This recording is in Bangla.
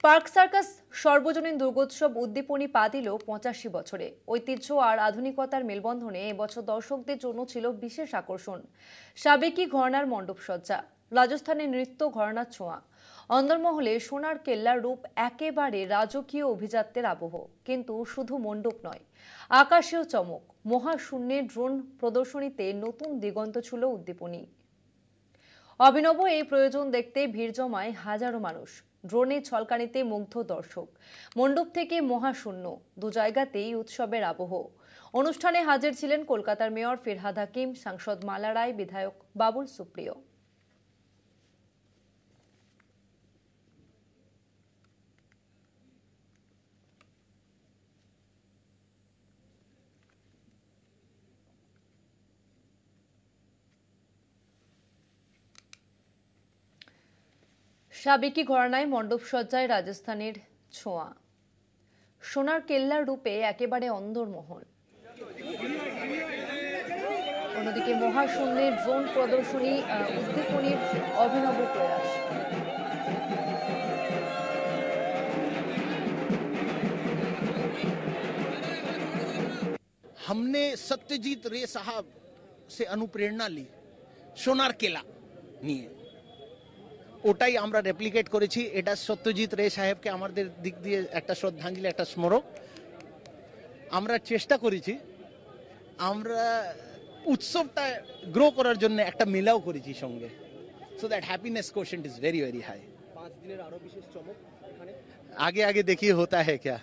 পার্ক সার্কাস সর্বজনীন দুর্গোৎসব উদ্দীপনী পা দিল ৮৫ বছরে। ঐতিহ্য আর আধুনিকতার মেলবন্ধনে এবছর দর্শকদের জন্য ছিল বিশেষ আকর্ষণ সাবেকি ঘরানার মণ্ডপসজ্জা, রাজস্থানের নৃত্য ঘরানার ছোঁয়া। অন্দরমহলে সোনার কেল্লার রূপ একেবারে রাজকীয় অভিজাত্যের আবহ। কিন্তু শুধু মণ্ডপ নয়, আকাশেও চমক। মহাশূন্যে ড্রোন প্রদর্শনীতে নতুন দিগন্ত ছিল উদ্দীপনী। অভিনব এই প্রয়োজন দেখতে ভিড় জমায় হাজারো মানুষ। ড্রোনে ছলকানিতে মুগ্ধ দর্শক। মণ্ডপ থেকে মহাশূন্য দু জায়গাতেই উৎসবের আবহ। অনুষ্ঠানে হাজির ছিলেন কলকাতার মেয়র ফিরহাদ হাকিম, সাংসদ মালা রায়, বিধায়ক বাবুল সুপ্রিয়। সাবেকি ঘরানায় মণ্ডপসজ্জায় রাজস্থানের ছোঁয়া, সোনার কেল্লার রূপে একেবারে অন্দরমহল। অন্যদিকে মহাশূন্যে ড্রোন প্রদর্শনী উদ্দীপনীর অভিনব প্রয়াস। हमने सत्यजीत रे साहब से अनुप्रेरणा ली সোনার কেলা নিয়ে। ওটাই আমরা রেপ্লিকেট করেছি। এটা সত্যজিৎ রে সাহেবকে আমাদের দিক দিয়ে একটা শ্রদ্ধাঞ্জলি, একটা স্মারক। আমরা চেষ্টা করেছি, আমরা উৎসবটা গ্রো করার জন্য একটা মেলাও করেছি সঙ্গে। So that happiness quotient is very very high. 5 দিনের আরো বিশেষ চমক এখানে। আগে আগে देखिए होता है क्या।